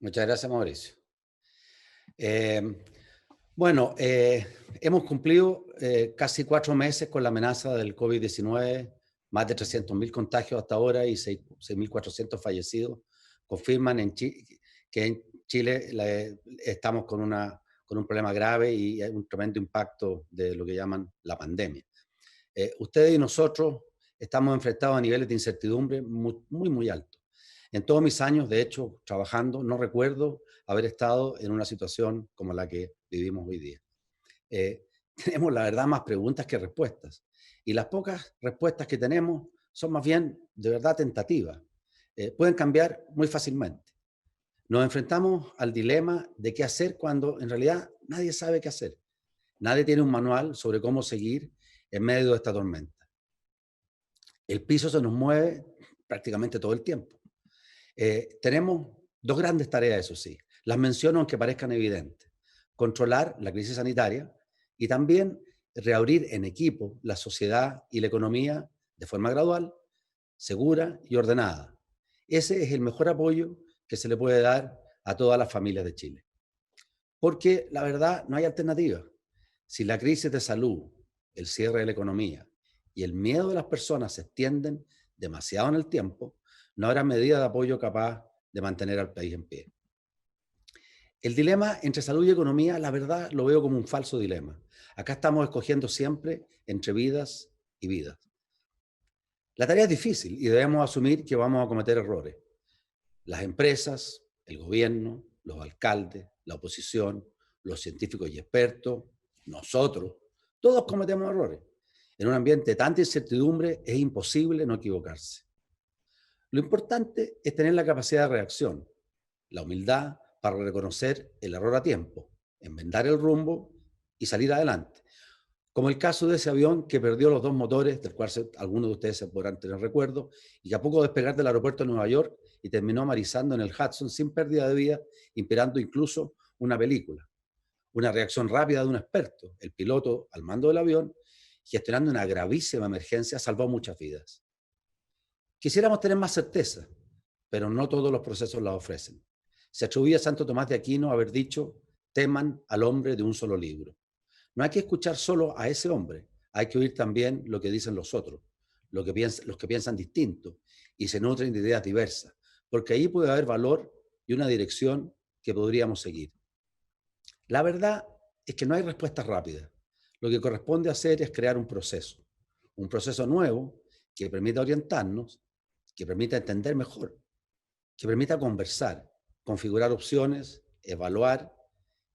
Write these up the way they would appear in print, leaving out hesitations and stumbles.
Muchas gracias, Mauricio. Eh, hemos cumplido casi 4 meses con la amenaza del COVID-19, más de 300.000 contagios hasta ahora y 6.400 fallecidos. Confirman que en Chile estamos con un problema grave y hay un tremendo impacto de lo que llaman la pandemia. Ustedes y nosotros estamos enfrentados a niveles de incertidumbre muy altos. En todos mis años, de hecho, trabajando, no recuerdo haber estado en una situación como la que vivimos hoy día. Tenemos, la verdad, más preguntas que respuestas. Y las pocas respuestas que tenemos son más bien, de verdad, tentativas. Pueden cambiar muy fácilmente. Nos enfrentamos al dilema de qué hacer cuando en realidad nadie sabe qué hacer. Nadie tiene un manual sobre cómo seguir en medio de esta tormenta. El piso se nos mueve prácticamente todo el tiempo. Tenemos dos grandes tareas, eso sí. Las menciono aunque parezcan evidentes. Controlar la crisis sanitaria y también reabrir en equipo la sociedad y la economía de forma gradual, segura y ordenada. Ese es el mejor apoyo que se le puede dar a todas las familias de Chile. Porque la verdad no hay alternativa. Si la crisis de salud, el cierre de la economía y el miedo de las personas se extienden demasiado en el tiempo, no habrá medida de apoyo capaz de mantener al país en pie. El dilema entre salud y economía, la verdad, lo veo como un falso dilema. Acá estamos escogiendo siempre entre vidas y vidas. La tarea es difícil y debemos asumir que vamos a cometer errores. Las empresas, el gobierno, los alcaldes, la oposición, los científicos y expertos, nosotros, todos cometemos errores. En un ambiente de tanta incertidumbre es imposible no equivocarse. Lo importante es tener la capacidad de reacción, la humildad para reconocer el error a tiempo, enmendar el rumbo y salir adelante. Como el caso de ese avión que perdió los dos motores, del cual algunos de ustedes se podrán tener recuerdo, y que a poco de despegar del aeropuerto de Nueva York y terminó marizando en el Hudson sin pérdida de vida, inspirando incluso una película. Una reacción rápida de un experto, el piloto al mando del avión, gestionando una gravísima emergencia, salvó muchas vidas. Quisiéramos tener más certeza, pero no todos los procesos la ofrecen. Se atribuye a Santo Tomás de Aquino haber dicho: teman al hombre de un solo libro. No hay que escuchar solo a ese hombre, hay que oír también lo que dicen los otros, los que piensan distinto y se nutren de ideas diversas, porque ahí puede haber valor y una dirección que podríamos seguir. La verdad es que no hay respuestas rápidas. Lo que corresponde hacer es crear un proceso nuevo que permita orientarnos, que permita entender mejor, que permita conversar, configurar opciones, evaluar,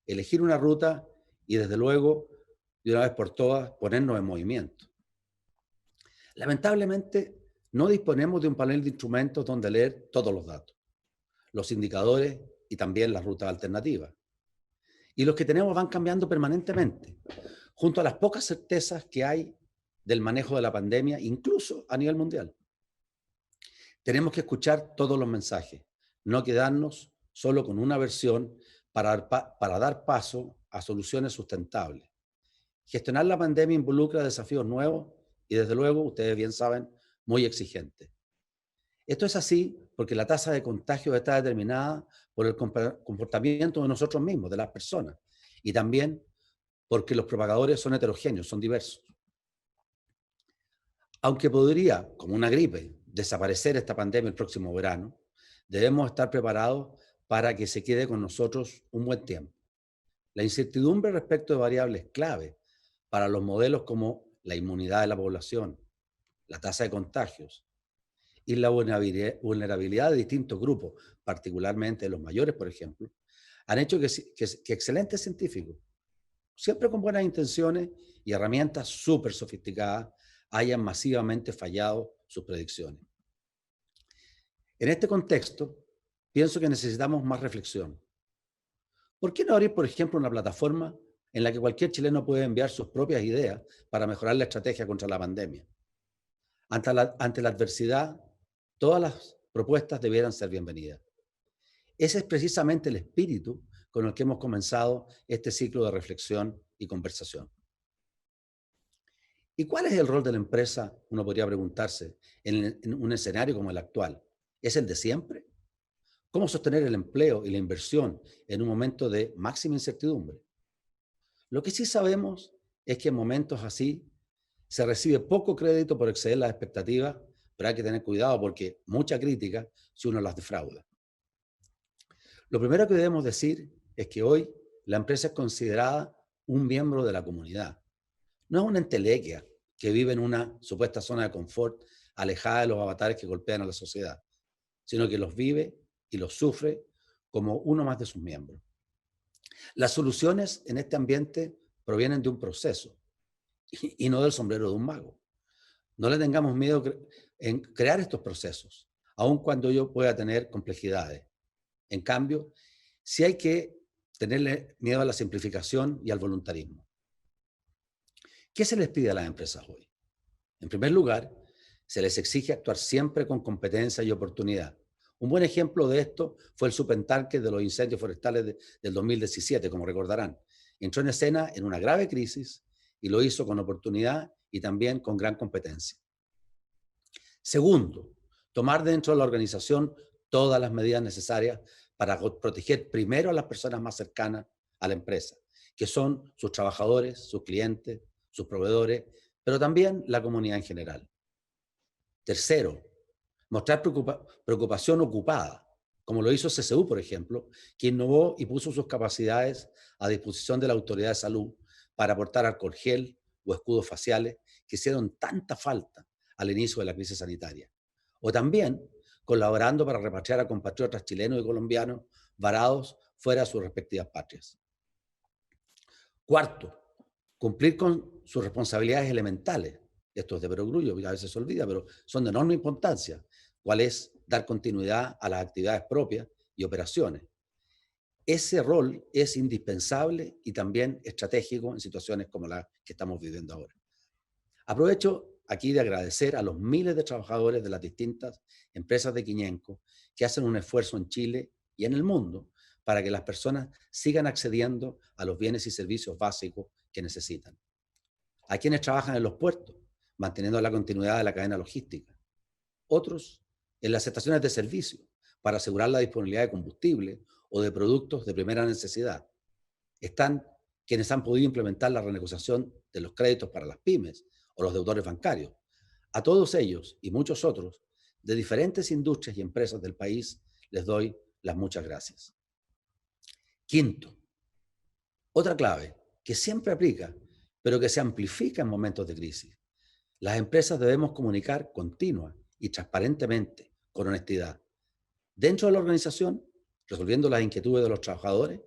elegir una ruta y, desde luego, de una vez por todas, ponernos en movimiento. Lamentablemente, no disponemos de un panel de instrumentos donde leer todos los datos, los indicadores y también las rutas alternativas. Y los que tenemos van cambiando permanentemente, junto a las pocas certezas que hay del manejo de la pandemia, incluso a nivel mundial. Tenemos que escuchar todos los mensajes, no quedarnos solo con una versión para dar paso a soluciones sustentables. Gestionar la pandemia involucra desafíos nuevos y, desde luego, ustedes bien saben, muy exigentes. Esto es así porque la tasa de contagio está determinada por el comportamiento de nosotros mismos, de las personas, y también porque los propagadores son heterogéneos, son diversos. Aunque podría, como una gripe, desaparecer esta pandemia el próximo verano, debemos estar preparados para que se quede con nosotros un buen tiempo. La incertidumbre respecto de variables clave para los modelos como la inmunidad de la población, la tasa de contagios y la vulnerabilidad de distintos grupos, particularmente de los mayores, por ejemplo, han hecho que excelentes científicos, siempre con buenas intenciones y herramientas súper sofisticadas, hayan masivamente fallado sus predicciones. En este contexto, pienso que necesitamos más reflexión. ¿Por qué no abrir, por ejemplo, una plataforma en la que cualquier chileno puede enviar sus propias ideas para mejorar la estrategia contra la pandemia? Ante la adversidad, todas las propuestas debieran ser bienvenidas. Ese es precisamente el espíritu con el que hemos comenzado este ciclo de reflexión y conversación. ¿Y cuál es el rol de la empresa? Uno podría preguntarse en un escenario como el actual. ¿Es el de siempre? ¿Cómo sostener el empleo y la inversión en un momento de máxima incertidumbre? Lo que sí sabemos es que en momentos así se recibe poco crédito por exceder las expectativas, pero hay que tener cuidado porque mucha crítica si uno las defrauda. Lo primero que debemos decir es que hoy la empresa es considerada un miembro de la comunidad. No es una entelequia que vive en una supuesta zona de confort alejada de los avatares que golpean a la sociedad, sino que los vive y los sufre como uno más de sus miembros. Las soluciones en este ambiente provienen de un proceso y no del sombrero de un mago. No le tengamos miedo en crear estos procesos, aun cuando yo pueda tener complejidades. En cambio, sí hay que tenerle miedo a la simplificación y al voluntarismo. ¿Qué se les pide a las empresas hoy? En primer lugar, se les exige actuar siempre con competencia y oportunidad. Un buen ejemplo de esto fue el supertanque de los incendios forestales del 2017, como recordarán. Entró en escena en una grave crisis y lo hizo con oportunidad y también con gran competencia. Segundo, tomar dentro de la organización todas las medidas necesarias para proteger primero a las personas más cercanas a la empresa, que son sus trabajadores, sus clientes, sus proveedores, pero también la comunidad en general. Tercero, mostrar preocupación ocupada, como lo hizo CCU, por ejemplo, que innovó y puso sus capacidades a disposición de la Autoridad de Salud para aportar alcohol gel o escudos faciales que hicieron tanta falta al inicio de la crisis sanitaria. O también colaborando para repatriar a compatriotas chilenos y colombianos varados fuera de sus respectivas patrias. Cuarto, cumplir con sus responsabilidades elementales. Esto es de perogrullo, a veces se olvida, pero son de enorme importancia. ¿Cuál es? Dar continuidad a las actividades propias y operaciones. Ese rol es indispensable y también estratégico en situaciones como la que estamos viviendo ahora. Aprovecho aquí de agradecer a los miles de trabajadores de las distintas empresas de Quiñenco que hacen un esfuerzo en Chile y en el mundo para que las personas sigan accediendo a los bienes y servicios básicos que necesitan. A quienes trabajan en los puertos, manteniendo la continuidad de la cadena logística. Otros en las estaciones de servicio, para asegurar la disponibilidad de combustible o de productos de primera necesidad. Están quienes han podido implementar la renegociación de los créditos para las pymes o los deudores bancarios. A todos ellos y muchos otros de diferentes industrias y empresas del país les doy las muchas gracias. Quinto, otra clave que siempre aplica, pero que se amplifica en momentos de crisis. Las empresas debemos comunicar continua y transparentemente, con honestidad, dentro de la organización, resolviendo las inquietudes de los trabajadores,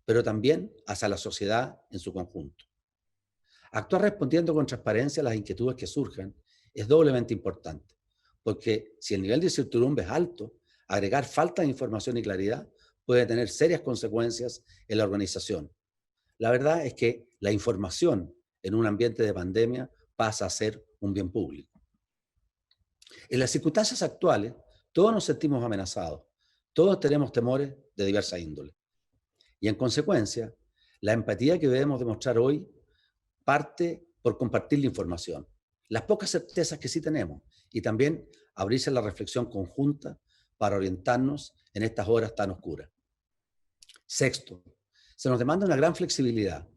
pero también hacia la sociedad en su conjunto. Actuar respondiendo con transparencia a las inquietudes que surjan es doblemente importante, porque si el nivel de incertidumbre es alto, agregar falta de información y claridad puede tener serias consecuencias en la organización. La verdad es que la información en un ambiente de pandemia pasa a ser un bien público. En las circunstancias actuales, todos nos sentimos amenazados, todos tenemos temores de diversa índole. Y en consecuencia, la empatía que debemos demostrar hoy parte por compartir la información, las pocas certezas que sí tenemos y también abrirse a la reflexión conjunta para orientarnos en estas horas tan oscuras. Sexto, se nos demanda una gran flexibilidad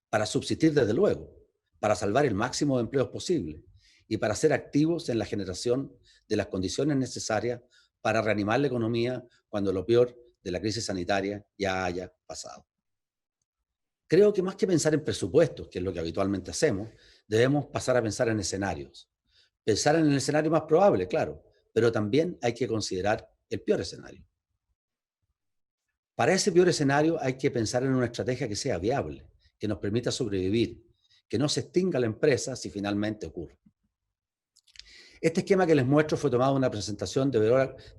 para subsistir desde luego, para salvar el máximo de empleos posible y para ser activos en la generación de las condiciones necesarias para reanimar la economía cuando lo peor de la crisis sanitaria ya haya pasado. Creo que más que pensar en presupuestos, que es lo que habitualmente hacemos, debemos pasar a pensar en escenarios. Pensar en el escenario más probable, claro, pero también hay que considerar el peor escenario. Para ese peor escenario hay que pensar en una estrategia que sea viable, que nos permita sobrevivir, que no se extinga la empresa si finalmente ocurre. Este esquema que les muestro fue tomado en una presentación de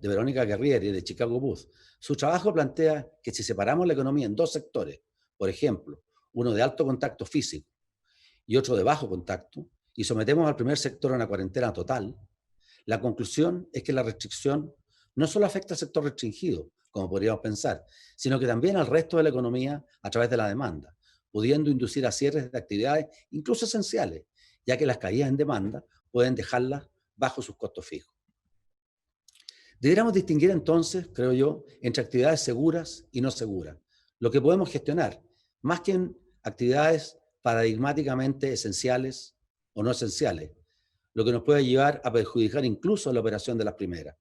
Verónica Guerrieri de Chicago Booth. Su trabajo plantea que si separamos la economía en dos sectores, por ejemplo, uno de alto contacto físico y otro de bajo contacto, y sometemos al primer sector a una cuarentena total, la conclusión es que la restricción no solo afecta al sector restringido, como podríamos pensar, sino que también al resto de la economía a través de la demanda, pudiendo inducir a cierres de actividades incluso esenciales, ya que las caídas en demanda pueden dejarlas bajo sus costos fijos. Deberíamos distinguir entonces, creo yo, entre actividades seguras y no seguras, lo que podemos gestionar, más que en actividades paradigmáticamente esenciales o no esenciales, lo que nos puede llevar a perjudicar incluso la operación de las primeras.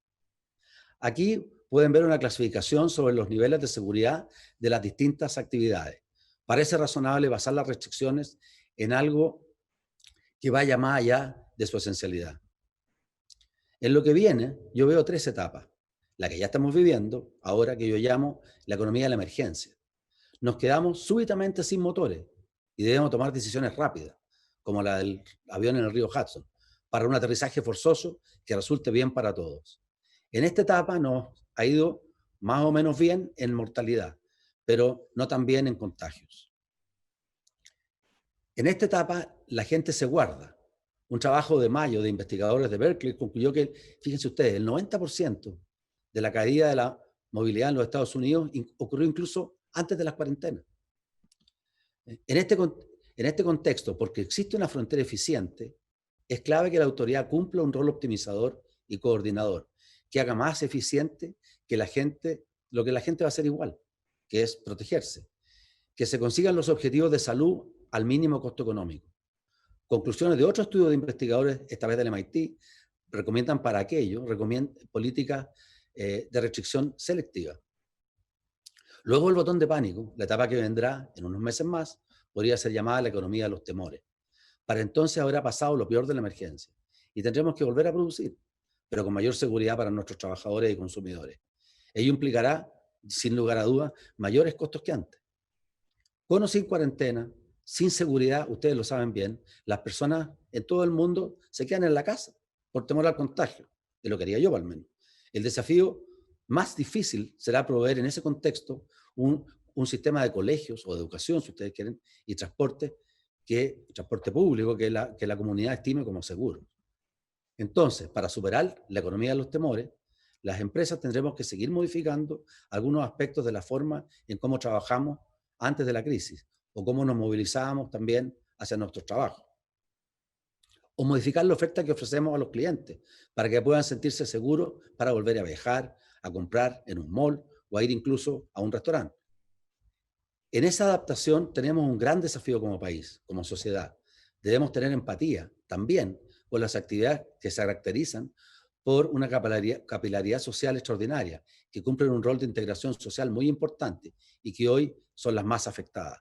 Aquí pueden ver una clasificación sobre los niveles de seguridad de las distintas actividades. Parece razonable basar las restricciones en algo que vaya más allá de su esencialidad. En lo que viene, yo veo tres etapas. La que ya estamos viviendo, ahora que yo llamo la economía de la emergencia. Nos quedamos súbitamente sin motores y debemos tomar decisiones rápidas, como la del avión en el río Hudson, para un aterrizaje forzoso que resulte bien para todos. En esta etapa nos ha ido más o menos bien en mortalidad, pero no tan bien en contagios. En esta etapa la gente se guarda. Un trabajo de mayo de investigadores de Berkeley concluyó que, fíjense ustedes, el 90% de la caída de la movilidad en los Estados Unidos ocurrió incluso antes de las cuarentenas. En este contexto, porque existe una frontera eficiente, es clave que la autoridad cumpla un rol optimizador y coordinador, que haga más eficiente que lo que la gente va a hacer igual, que es protegerse, que se consigan los objetivos de salud al mínimo costo económico. Conclusiones de otro estudio de investigadores, esta vez del MIT, recomiendan para aquello, políticas de restricción selectiva. Luego el botón de pánico, la etapa que vendrá en unos meses más, podría ser llamada la economía de los temores. Para entonces habrá pasado lo peor de la emergencia y tendremos que volver a producir, pero con mayor seguridad para nuestros trabajadores y consumidores. Ello implicará, sin lugar a dudas, mayores costos que antes. Con o sin cuarentena, sin seguridad, ustedes lo saben bien, las personas en todo el mundo se quedan en la casa por temor al contagio, de lo que haría yo al menos. El desafío más difícil será proveer en ese contexto un sistema de colegios o de educación, si ustedes quieren, y transporte público que la comunidad estime como seguro. Entonces, para superar la economía de los temores, las empresas tendremos que seguir modificando algunos aspectos de la forma en cómo trabajamos antes de la crisis o cómo nos movilizábamos también hacia nuestros trabajos. O modificar la oferta que ofrecemos a los clientes para que puedan sentirse seguros para volver a viajar, a comprar en un mall o a ir incluso a un restaurante. En esa adaptación tenemos un gran desafío como país, como sociedad. Debemos tener empatía también con las actividades que se caracterizan por una capilaridad social extraordinaria, que cumplen un rol de integración social muy importante y que hoy son las más afectadas.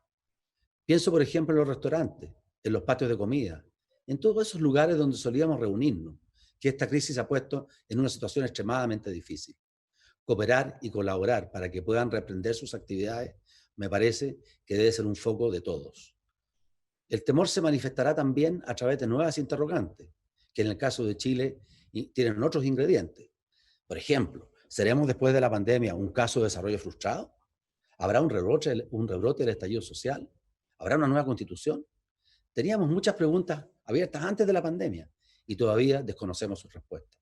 Pienso, por ejemplo, en los restaurantes, en los patios de comida, en todos esos lugares donde solíamos reunirnos, que esta crisis ha puesto en una situación extremadamente difícil. Cooperar y colaborar para que puedan reprender sus actividades me parece que debe ser un foco de todos. El temor se manifestará también a través de nuevas interrogantes, que en el caso de Chile tienen otros ingredientes. Por ejemplo, ¿seremos después de la pandemia un caso de desarrollo frustrado? ¿Habrá un rebrote del estallido social? ¿Habrá una nueva constitución? Teníamos muchas preguntas abiertas antes de la pandemia y todavía desconocemos sus respuestas.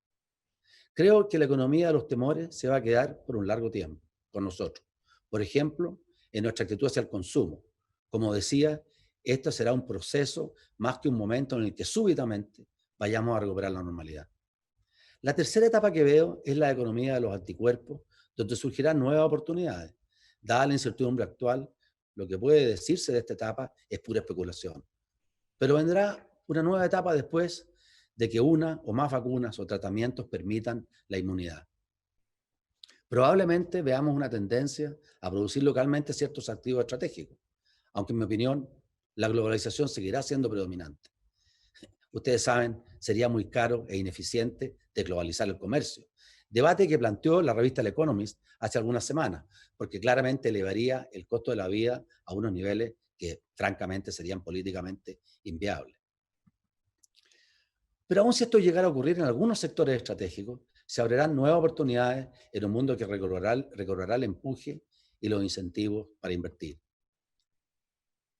Creo que la economía de los temores se va a quedar por un largo tiempo con nosotros. Por ejemplo, en nuestra actitud hacia el consumo. Como decía, esto será un proceso más que un momento en el que súbitamente vayamos a recuperar la normalidad. La tercera etapa que veo es la economía de los anticuerpos, donde surgirán nuevas oportunidades. Dada la incertidumbre actual, lo que puede decirse de esta etapa es pura especulación. Pero vendrá una nueva etapa después de que una o más vacunas o tratamientos permitan la inmunidad. Probablemente veamos una tendencia a producir localmente ciertos activos estratégicos, aunque en mi opinión la globalización seguirá siendo predominante. Ustedes saben, sería muy caro e ineficiente desglobalizar el comercio. Debate que planteó la revista El Economist hace algunas semanas, porque claramente elevaría el costo de la vida a unos niveles que francamente serían políticamente inviables. Pero aun si esto llegara a ocurrir en algunos sectores estratégicos, se abrirán nuevas oportunidades en un mundo que recorrerá el empuje y los incentivos para invertir.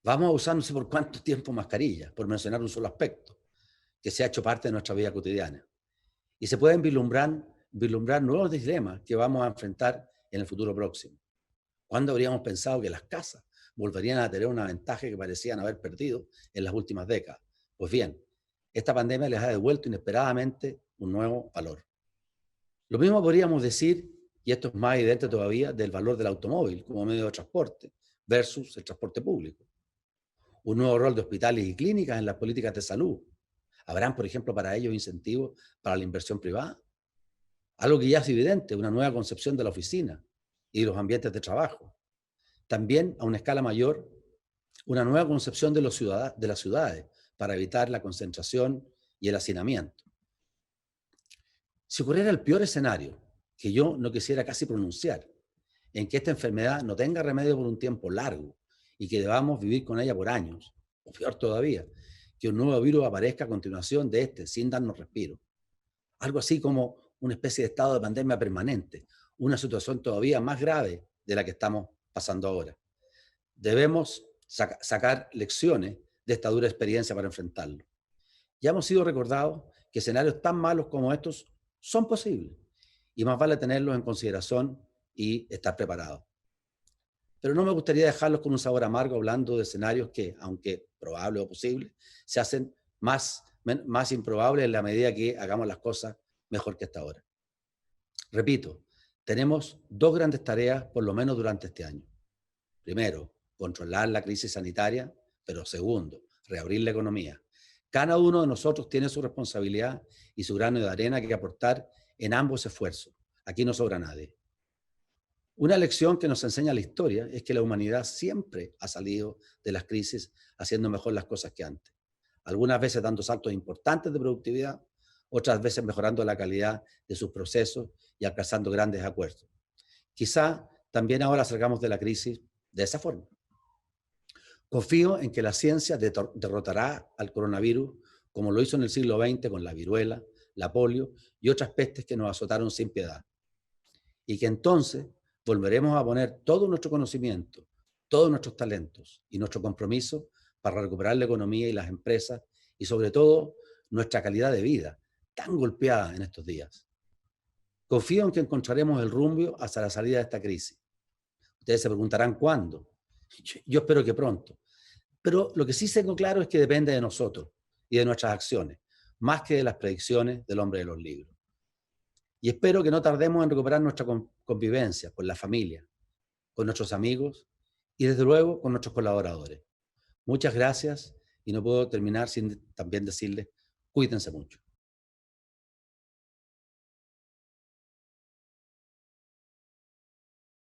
Vamos a usar no sé por cuánto tiempo mascarillas, por mencionar un solo aspecto, que se ha hecho parte de nuestra vida cotidiana. Y se pueden vislumbrar nuevos dilemas que vamos a enfrentar en el futuro próximo. ¿Cuándo habríamos pensado que las casas volverían a tener una ventaja que parecían haber perdido en las últimas décadas? Pues bien, esta pandemia les ha devuelto inesperadamente un nuevo valor. Lo mismo podríamos decir, y esto es más evidente todavía, del valor del automóvil como medio de transporte versus el transporte público. Un nuevo rol de hospitales y clínicas en las políticas de salud. ¿Habrán, por ejemplo, para ellos incentivos para la inversión privada? Algo que ya es evidente, una nueva concepción de la oficina y de los ambientes de trabajo. También, a una escala mayor, una nueva concepción de las ciudades para evitar la concentración y el hacinamiento. Si ocurriera el peor escenario, que yo no quisiera casi pronunciar, en que esta enfermedad no tenga remedio por un tiempo largo y que debamos vivir con ella por años, o peor todavía, que un nuevo virus aparezca a continuación de este sin darnos respiro. Algo así como una especie de estado de pandemia permanente, una situación todavía más grave de la que estamos pasando ahora. Debemos sacar lecciones de esta dura experiencia para enfrentarlo. Ya hemos sido recordados que escenarios tan malos como estos son posibles y más vale tenerlos en consideración y estar preparados. Pero no me gustaría dejarlos con un sabor amargo hablando de escenarios que, aunque probables o posibles, se hacen más improbables en la medida que hagamos las cosas mejor que hasta ahora. Repito, tenemos dos grandes tareas por lo menos durante este año. Primero, controlar la crisis sanitaria, pero segundo, reabrir la economía. Cada uno de nosotros tiene su responsabilidad y su grano de arena que aportar en ambos esfuerzos. Aquí no sobra nadie. Una lección que nos enseña la historia es que la humanidad siempre ha salido de las crisis haciendo mejor las cosas que antes. Algunas veces dando saltos importantes de productividad, otras veces mejorando la calidad de sus procesos y alcanzando grandes acuerdos. Quizá también ahora salgamos de la crisis de esa forma. Confío en que la ciencia derrotará al coronavirus como lo hizo en el siglo XX con la viruela, la polio y otras pestes que nos azotaron sin piedad. Y que entonces volveremos a poner todo nuestro conocimiento, todos nuestros talentos y nuestro compromiso para recuperar la economía y las empresas y sobre todo nuestra calidad de vida, tan golpeada en estos días. Confío en que encontraremos el rumbo hacia la salida de esta crisis. Ustedes se preguntarán cuándo. Yo espero que pronto. Pero lo que sí tengo claro es que depende de nosotros y de nuestras acciones, más que de las predicciones del hombre de los libros. Y espero que no tardemos en recuperar nuestra convivencia con la familia, con nuestros amigos y desde luego con nuestros colaboradores. Muchas gracias y no puedo terminar sin también decirles, cuídense mucho.